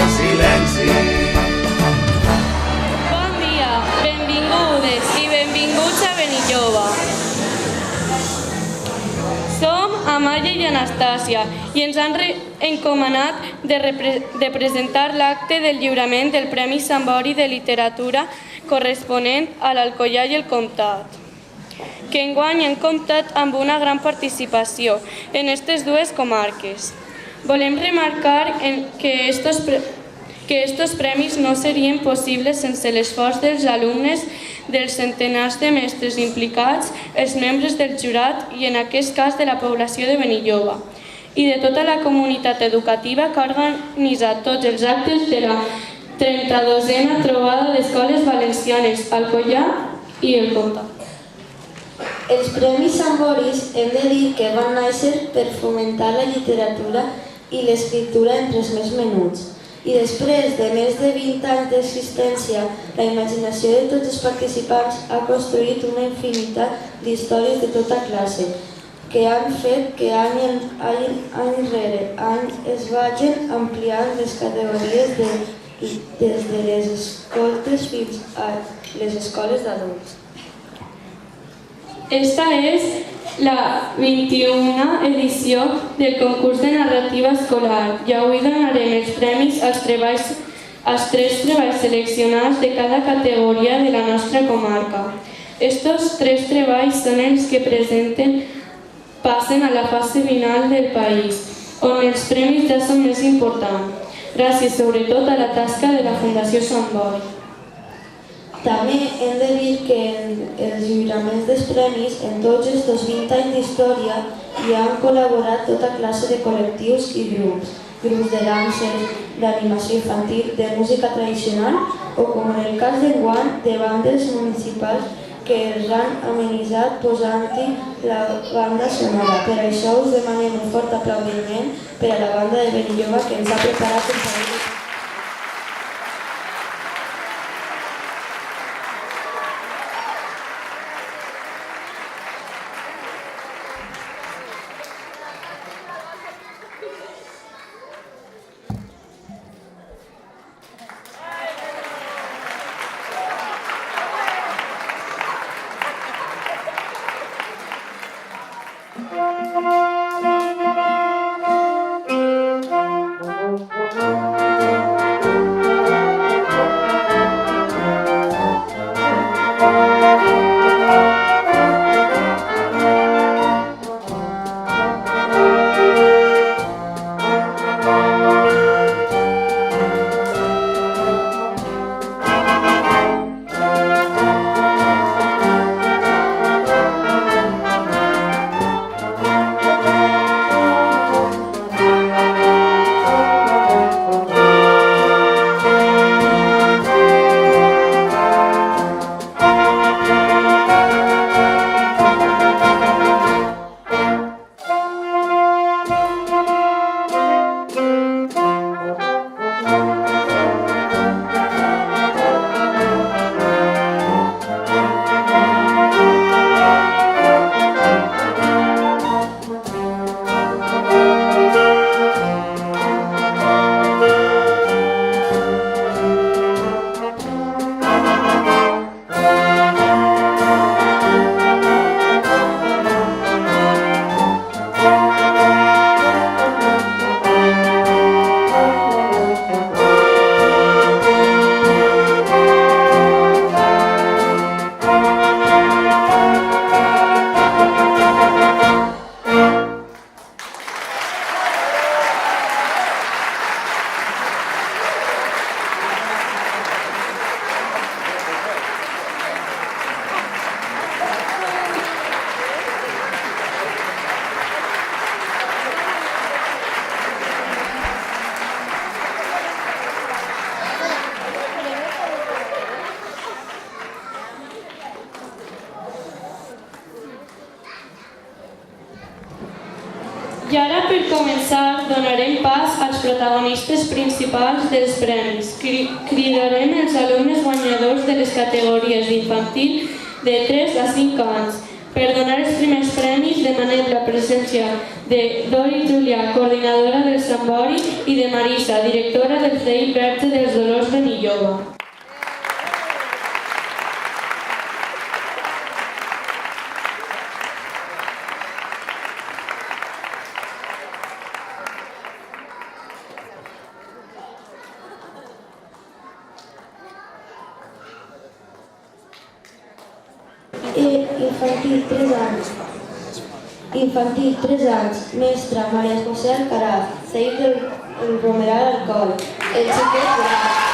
el silenci. Bon dia, benvingudes i benvinguts a Benilloba. Som Amaya i Anastàcia i ens han encomanat de presentar l'acte del lliurament del Premi Sant Bori de Literatura corresponent a l'Alcoià i el Comtat, que enguany han comptat amb una gran participació en aquestes dues comarques. Volem remarcar que estos premis no serien possibles sense l'esforç dels alumnes, dels centenars de mestres implicats, els membres del jurat i, en aquest cas, de la població de Benilloba, i de tota la comunitat educativa que ha organitzat tots els actes de la 32a trobada d'escoles valencianes, Alcoià i el Comtat. Els Premis Sant Boris hem de dir que van néixer per fomentar la literatura i l'escriptura entre els més menuts. I després de més de 20 anys d'existència, la imaginació de tots els participants ha construït una infinitat d'històries de tota classe, que han fet que any rere any es vagin ampliant les categories des de les escoltes fins a les escoles d'adults. Esta és la 21a edició del concurs de narrativa escolar i avui donarem els premis als 3 treballs seleccionats de cada categoria de la nostra comarca. Estos 3 treballs són els que passen a la fase final del país, on els premis ja són més importants, gràcies sobretot a la tasca de la Fundació Sant Boi. També hem de dir que en els lliuraments dels premis, en tots aquests 20 anys d'història, hi han col·laborat tota classe de col·lectius i grups de danses, d'animació infantil, de música tradicional o, com en el cas d'enguany, de bandes municipals que els han amenitzat posant-hi la banda sonora. Per això us demanem un fort aplaudiment per a la banda de Benilloba que ens ha preparat un parell de... I ara, per començar, donarem pas als protagonistes principals dels premis. Cridarem els alumnes guanyadors de les categories d'infantil de 3 a 5 anys, Per donar els primers premis demanem la presència de Dori Julià, coordinadora del Sambori, i de Marisa, directora del CEI Verge dels Dolors de Millova. Infantil 3 anys, mestra Maria José Alcaraz, CEI del Romeral Alcohol, el xiquet gran.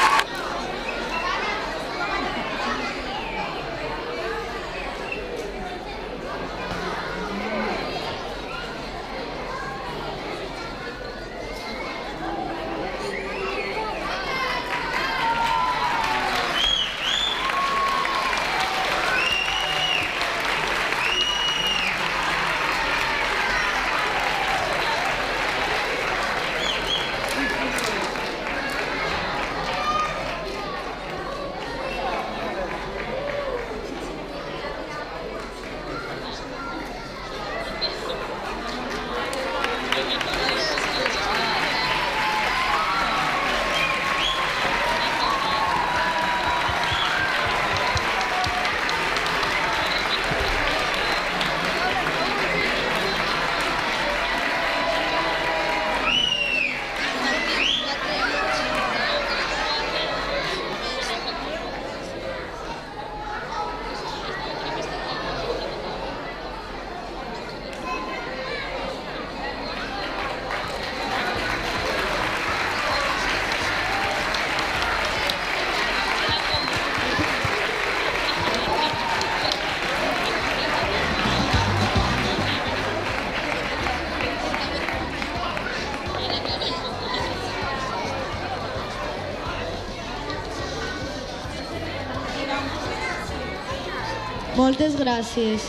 Moltes gràcies.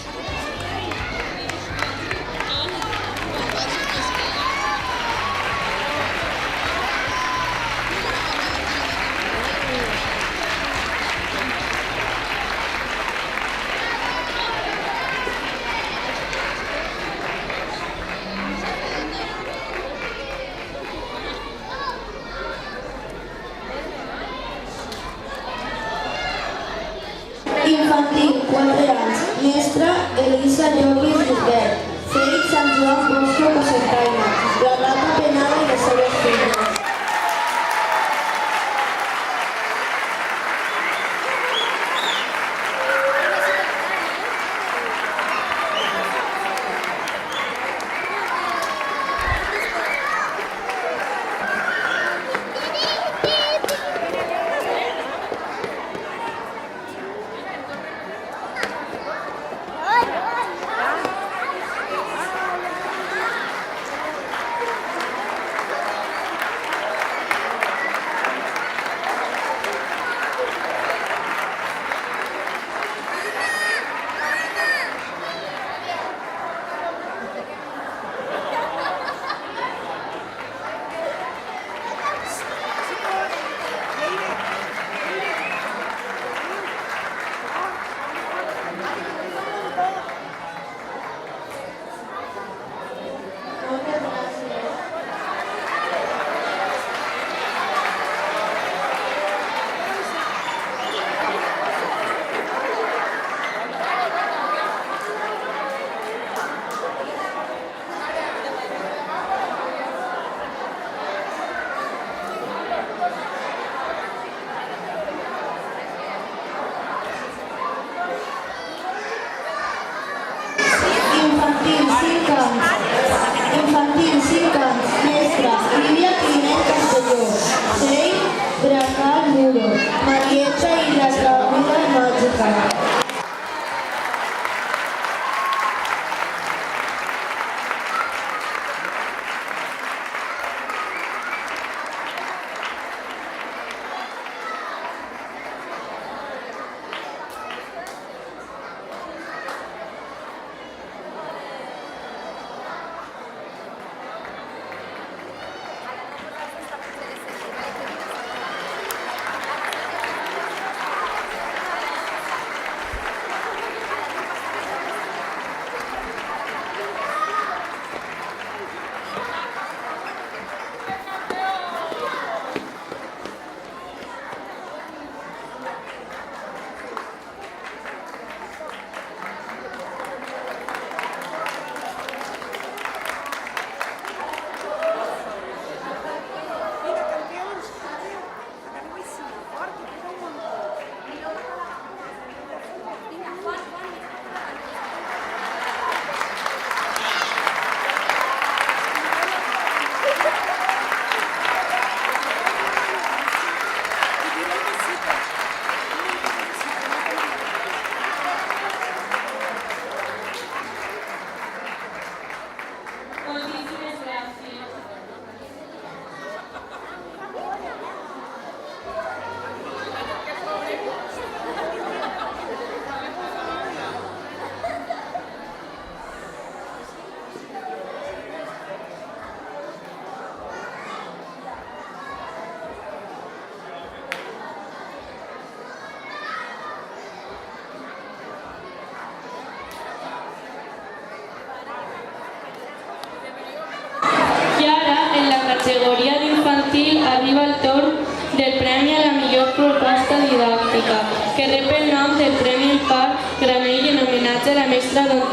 Infantil 4 anys, mestra Elisa Llopis Gilbert, CEI Sant Joan Bosco Cocentaina, la rata penada i les seves filles.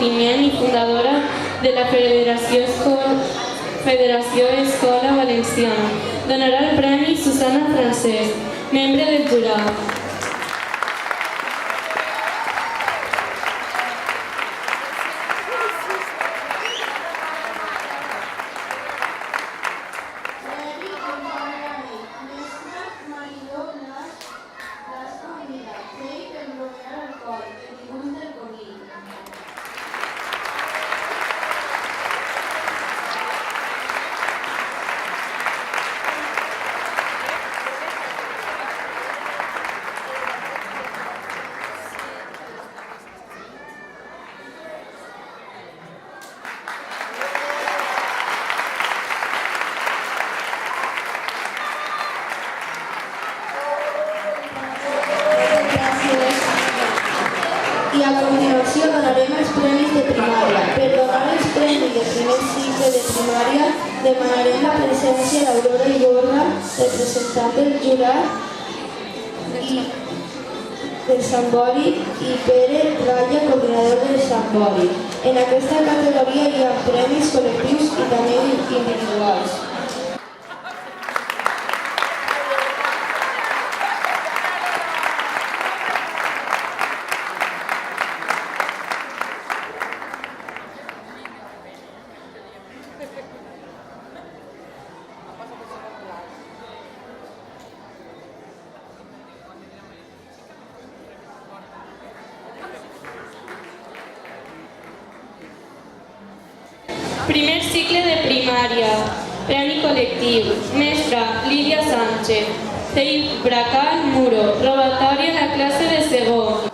Ontinyent i fundadora de la Federació Escola Valenciana. Donarà el premi Susana Francesc, membre del jurat. I a continuació donarem els premis de primària. Per donar els premis de primer cicle de primària demanarem la presència d'Aurora Iborra, representant del jurat del Sant Bori, i Pere Raya, coordinador del Sant Bori. En aquesta categoria hi ha premis col·lectius i també individuals. Primer cicle de primària. Premi col·lectiu. Mestra Lídia Sánchez. Teil Bracal Muro. Robatori en la classe de segon.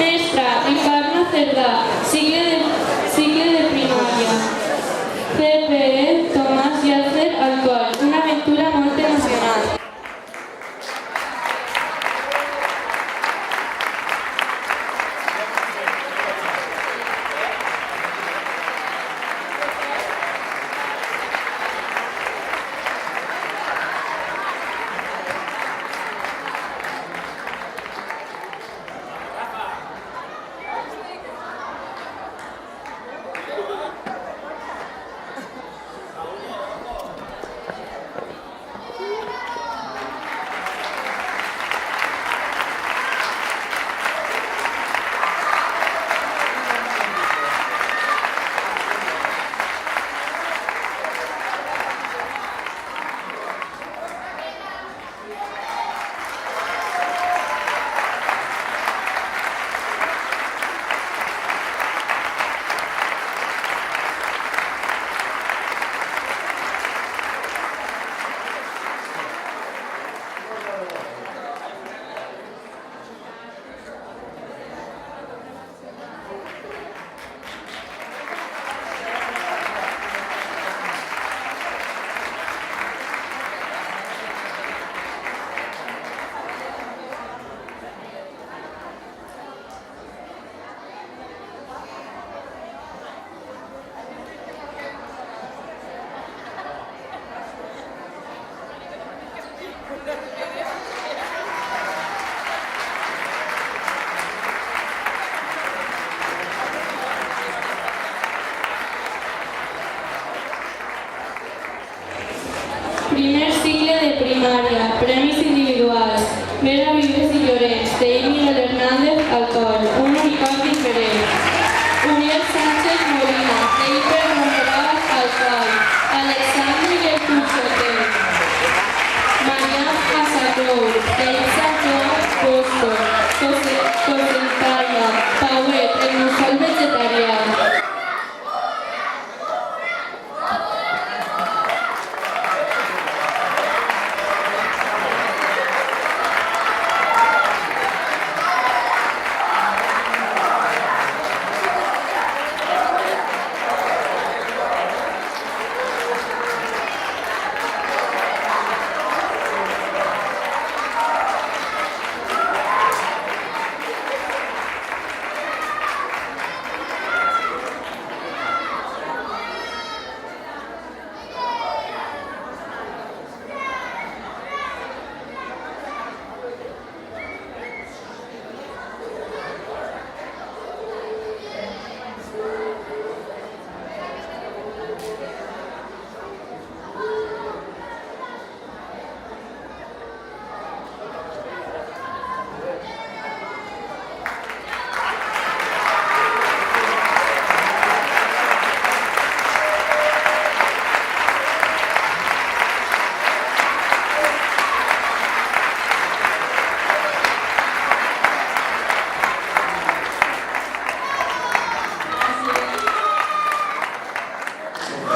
Mestra Encarna Cerdà, cicle de primària. CPE Tomàs Llàcer Alcoy, una aventura molt emocionant. Primer cicle de primària, premis individuals. Vera Vives i Llorenç, Tei Miguel Hernández, Alcoll, un unicorn diferent. Uriel Sánchez Molina, Tei Romperàs, Alcoll, Alexandre Llepuchote. Marià Asacrou, Tei Sacrou, Posto, Cosentalla, Pauet, el mussol vegetarià.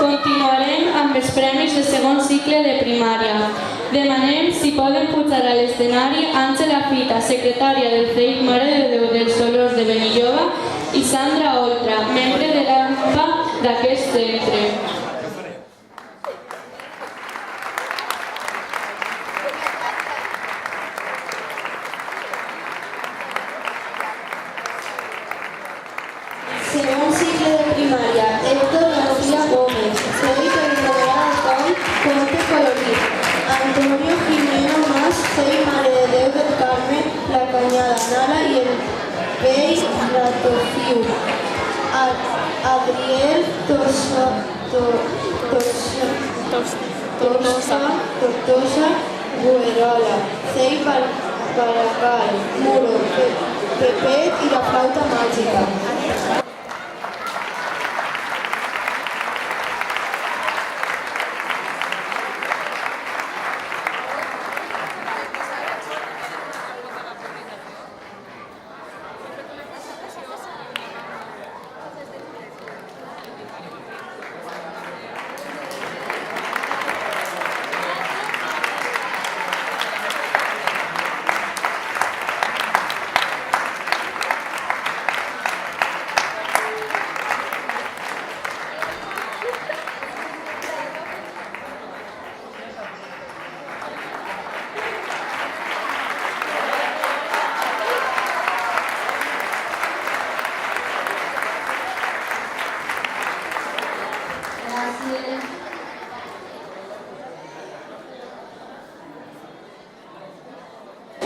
Continuarem amb els premis de segon cicle de primària. Demanem si poden pujar a l'escenari Àngela Fita, secretària del CEIC Mare de Déu dels Dolors de Benilloba, i Sandra Oltra, membre de l'AMPA d'aquest centre. Segon cicle de primària, Héctor García Gómez, CEI Territorial Alcoll, Conte Colorit. Antonio Jimeno Mas, CEI Mare de Déu del Carmen, La Cañada, Nara i el Peix Ratofiu. Adriel Tortosa Guerola, CEI Baracal, Muro, Pepet i la flauta màgica.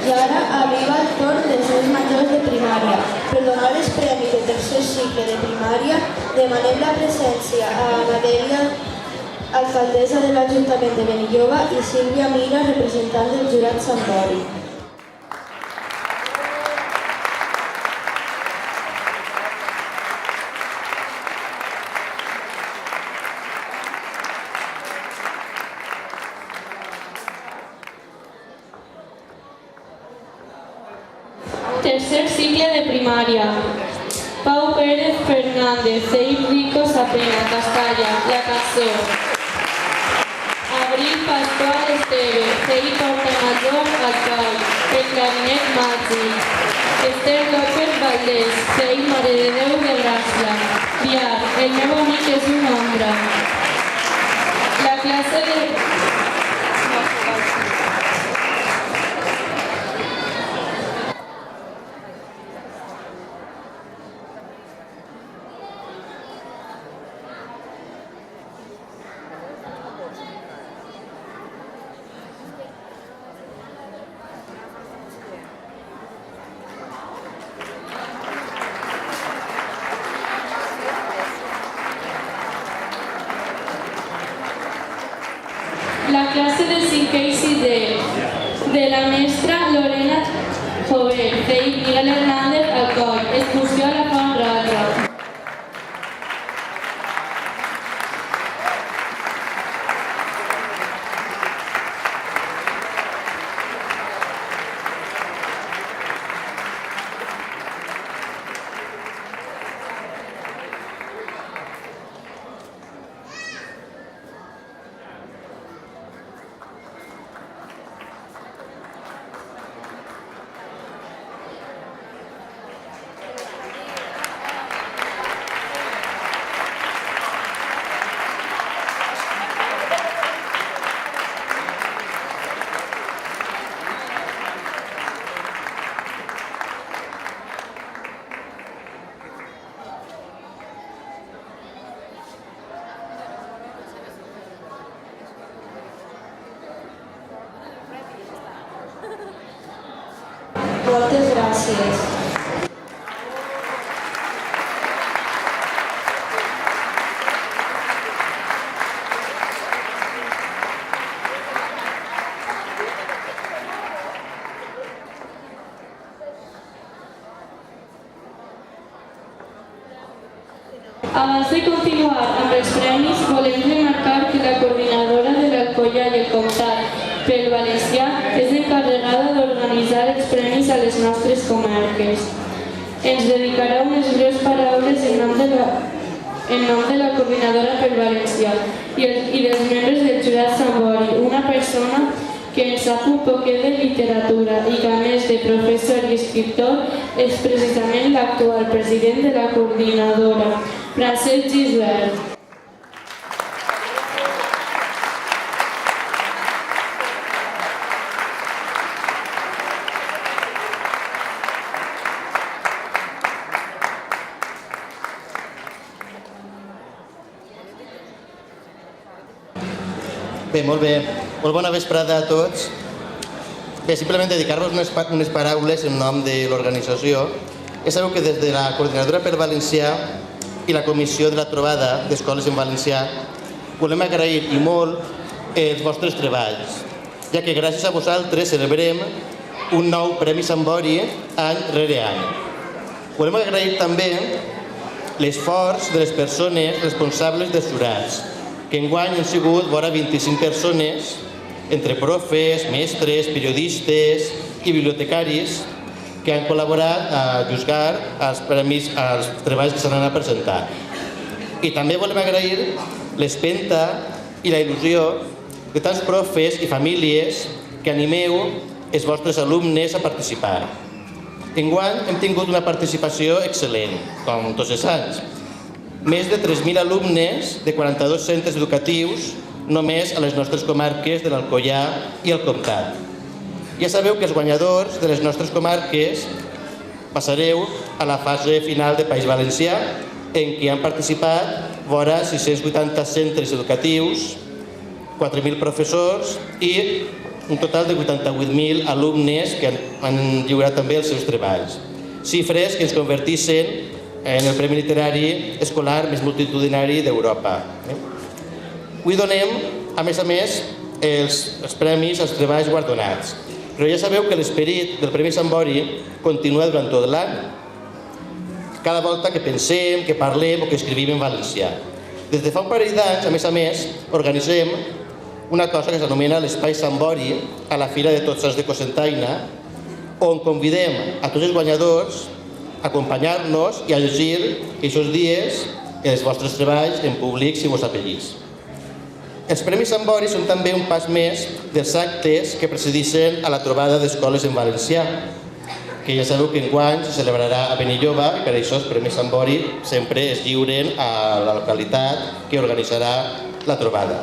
I ara arriba el torn dels nens majors de primària. Per donar els premis de tercer cicle de primària, demanem la presència a Ana Delia, alcaldessa de l'Ajuntament de Benilloba, i Sílvia Mira, representant del jurat Sambori. Tercer cicle de primària. Pau Pérez Fernández, CEI Rico Sapena, Castalla, La Cançó. Abril Pascual Esteve, CEI Portamajor, Alcoll, El Clarinet Màgic. Esther López Valdés, CEI Mare de Déu de Gràcia. Biar, el meu amic és una ombra. La classe de... Moltes gràcies. Abans de continuar amb els premis, volem remarcar que la coordinadora de l'Alcoià i el Comtat pel Valencià és encarregada d'organitzar els premis a les nostres comarques. Ens dedicarà unes breus paraules en nom de la coordinadora pel Valencià i dels membres del jurat Sambori, una persona que en sap un poquet de literatura i que, a més de professor i escriptor, és precisament l'actual president de la coordinadora, Francesc Gisbert. Bé, molt bé. Molt bona vesprada a tots. Bé, simplement dedicar-vos unes paraules en nom de l'organització. Ja sabeu que des de la Coordinadora pel Valencià i la Comissió de la Trobada d'Escoles en Valencià volem agrair i molt els vostres treballs, ja que gràcies a vosaltres celebrem un nou Premi Sambori any rere any. Volem agrair també l'esforç de les persones responsables dels jurats, que enguany han sigut vora 25 persones, entre profes, mestres, periodistes i bibliotecaris, que han col·laborat a juzgar els premis, els treballs que s'han anat a presentar. I també volem agrair l'espenta i la il·lusió de tants profes i famílies que animeu els vostres alumnes a participar. Enguany hem tingut una participació excel·lent, com tots els anys. Més de 3.000 alumnes de 42 centres educatius només a les nostres comarques de l'Alcoià i el Comtat. Ja sabeu que els guanyadors de les nostres comarques passareu a la fase final de País Valencià, en què han participat vora 680 centres educatius, 4.000 professors i un total de 88.000 alumnes que han lliurat també els seus treballs. Xifres que ens convertissin en el Premi Literari Escolar més multitudinari d'Europa. Avui donem, a més, els premis als treballs guardonats. Però ja sabeu que l'esperit del Premi Sambori continua durant tot l'any. Cada volta que pensem, que parlem o que escrivim en valencià. Des de fa un parell d'anys, a més, organitzem una cosa que s'anomena l'Espai Sambori a la Fira de Tots Sants de Cocentaina, on convidem a tots els guanyadors a acompanyar-nos i a llegir aquests dies els vostres treballs en públic si vos apellís. Els Premis Sambori són també un pas més dels actes que precedeixen a la trobada d'escoles en valencià, que ja sabeu que enguany se celebrarà a Benilloba i per això els Premis Sambori sempre es lliuren a la localitat que organitzarà la trobada.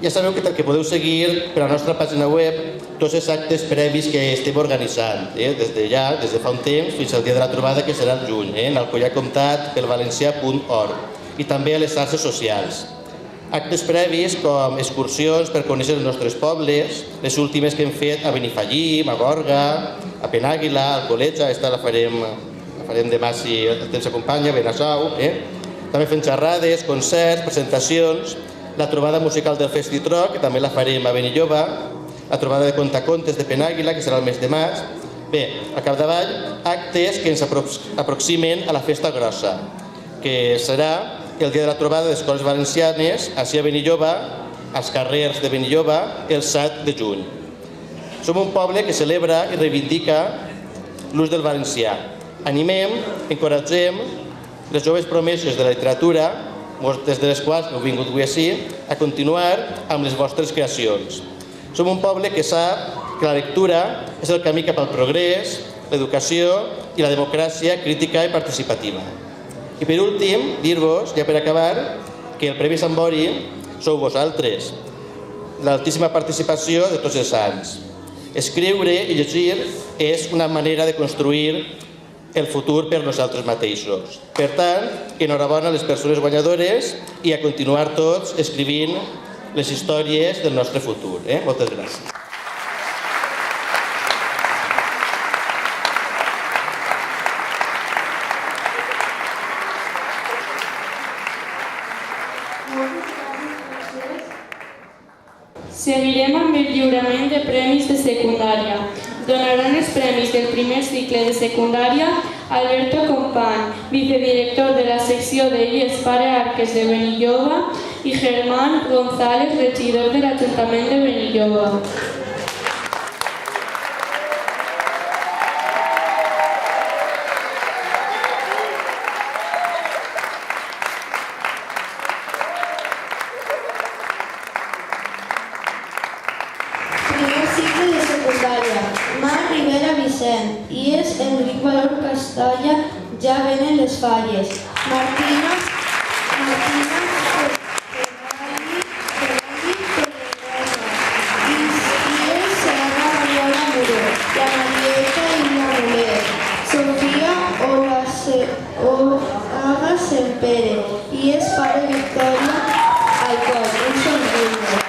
Ja sabeu que podeu seguir per la nostra pàgina web tots els actes previs que estem organitzant, des de fa un temps fins al dia de la trobada, que serà el juny, en alcoiacomtatpelvalencià.org, i també a les xarxes socials. Actes previs com excursions per conèixer els nostres pobles, les últimes que hem fet a Benifallim, a Gorga, a Penàguila, a Alcoletge, aquesta la farem demà si el temps s'acompanya, a Benassau. També fem xerrades, concerts, presentacions, la trobada musical del Festitro, que també la farem a Benilloba, la trobada de contacontes de Penàguila, que serà el mes de març. Bé, al capdavall, actes que ens aproximen a la festa grossa, que serà el dia de la trobada d'escoles valencianes, així a Benilloba, als carrers de Benilloba, el 7 de juny. Som un poble que celebra i reivindica l'ús del valencià. Animem, encoratgem les joves promeses de la literatura, moltes de les quals heu vingut avui així, a continuar amb les vostres creacions. Som un poble que sap que la lectura és el camí cap al progrés, l'educació i la democràcia crítica i participativa. I per últim, dir-vos, ja per acabar, que el Premi Sambori sou vosaltres, l'altíssima participació de tots els anys. Escriure i llegir és una manera de construir el futur per nosaltres mateixos. Per tant, enhorabona a les persones guanyadores i a continuar tots escrivint les històries del nostre futur. Moltes gràcies. Seguirem amb el lliurament de premis de secundària. Donaran els premis del primer cicle de secundària Alberto Company, vicedirector de la secció de IES Pare Arques de Benilloba, i Germán González, regidor de l'Ajuntament de Benilloba. Primer cicle de secundària. Marc Rivera Vicent. IES Enric Valor Castalla. Ja venen les falles. Martina IES Serra Mariola Muro. La Marieta i la Muller. Sofia Oaga Sempere. IES Pare Victòria Alcoy. Un somriure.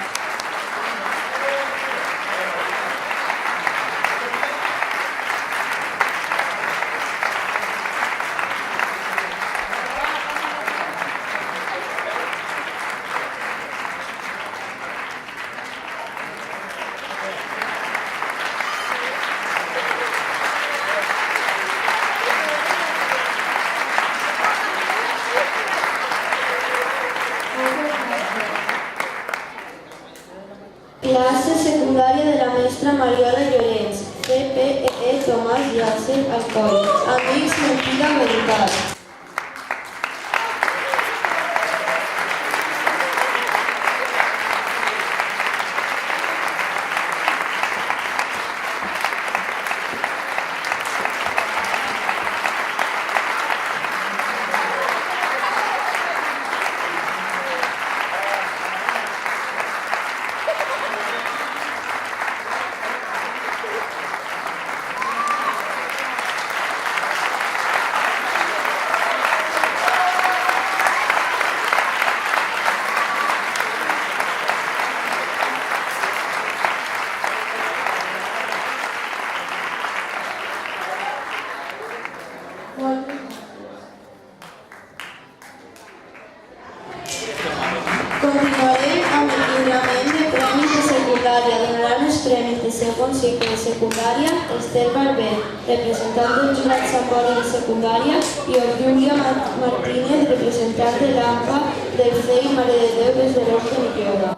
Classe secundària de la mestra Mariola Llorens. CPE Tomàs Llàcer Alcoy. Amics, mentida, veritat. Continuarem amb el lliurament de premis de secundària. Donaran els premis de segon cicle de secundària Esther Barber, representant del jurat Sant Bori de secundària, i Júlia Martínez, representant de l'AMPA del CEI Mare de Déu des de l'Hort de Millora.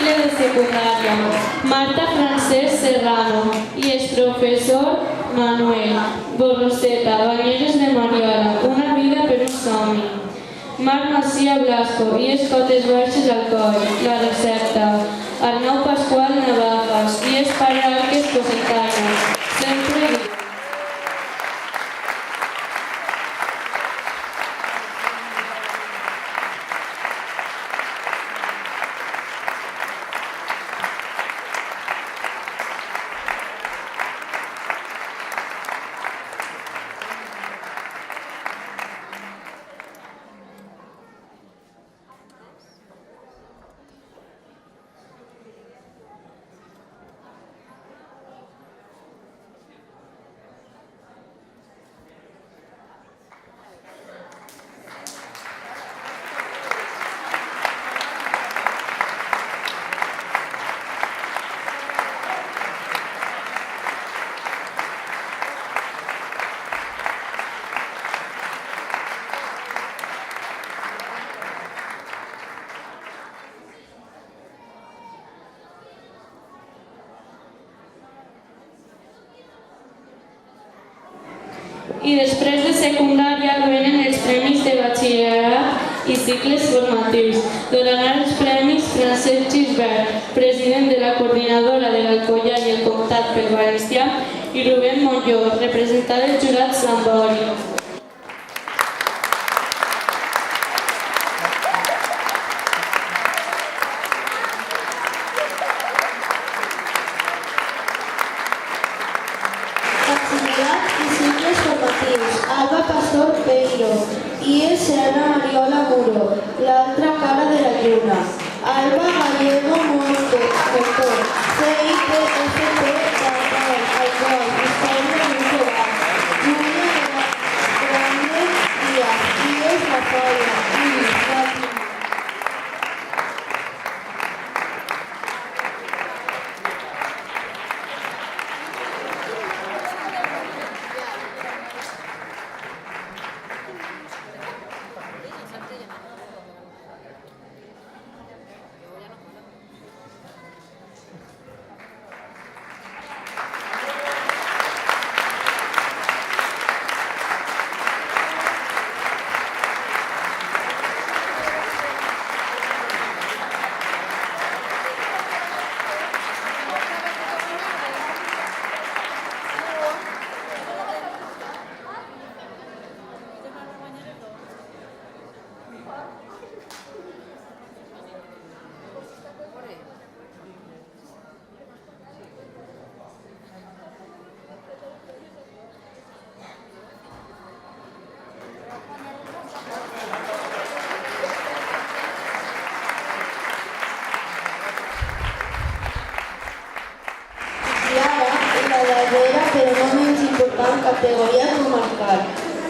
De secundària, Marta Francesc Serrano, i el professor Manuel Borroseta, Banyeres de Mariola, una vida per un somni. Marc Macia Blasco, i els Cotes Baixes Alcoy, la recepta. Arnau Pasqual Navajas, i els Pare Arques Cosentanya, sempre bé. I després de secundària venen els premis de batxillerat i cicles formatius. Donaran els premis Francesc Gisbert, president de la coordinadora de l'Alcoià i el Comtat pel Valencià, i Rubén Molló, representant del jurat Sant Bori. Alba Pastor Peiro, IES Serra Mariola Muro, l'altra cara de la lluna. Alba Gallego Montes, doctor. CIPFP, doctor. Alcohol, Historia Municipal. Julia Grande Díaz, Díaz Rafaela, Iris, Fátima. I ara, la darrera però no menys important categoria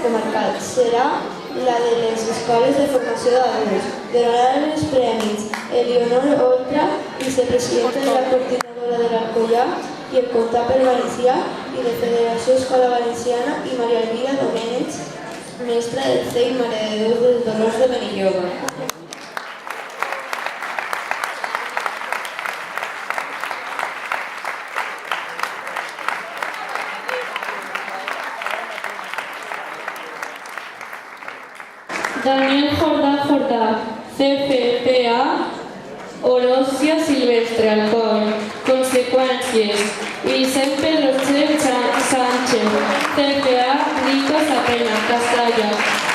comarcal serà la de les escoles de formació d'adults. Donaran els premis Elionor Oltra, vicepresidenta de la coordinadora de l'Alcoià i el Comtat per Valencià i de Federació Escola Valenciana, i Maria Elvira Domènech, mestra del CEI Mare de Déu dels Dolors de Benilloba. Daniel Jordà, CFPA, Orosia Silvestre, alcohol. Conseqüències. Vicent Pedroche Sánchez, CFA, Rico Sapena, Castalla.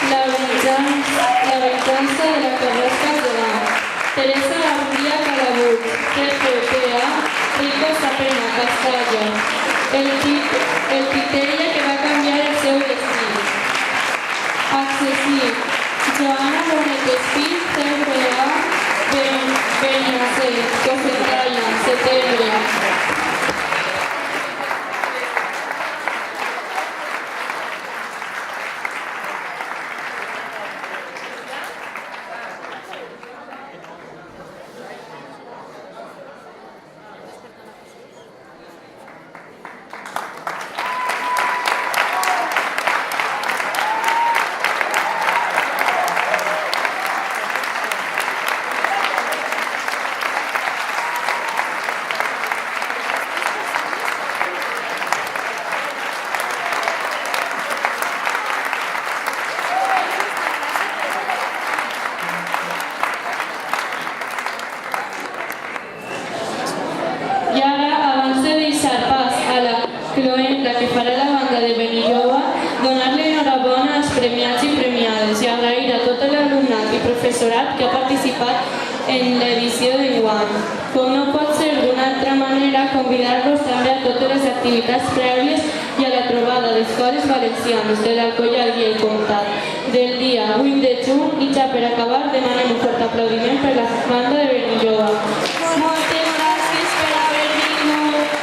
La venganza de la Carrasca de la. Teresa García Calabut, CFPA, Rico Sapena, Castalla. El Titella que va canviar el seu destí. Accessible. Joana Bonet Espí, CFA, Benacer, Cofrestalla, Setembre. I ara, abans de deixar pas a la cloenda que farà la banda de Benilloba, donar-li enhorabona als premiats i premiades i agrair a tot l'alumnat i professorat que ha participat en l'edició d'enguany. Com no pot ser d'una altra manera, convidar-los també a totes les activitats prèvies i a la trobada d'escoles valencianes de l'Alcoià i el Comtat del dia 8 de juny, i ja per acabar demanem un fort aplaudiment per la banda de Benilloba. Moltes gràcies per haver vingut.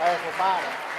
Eso, para.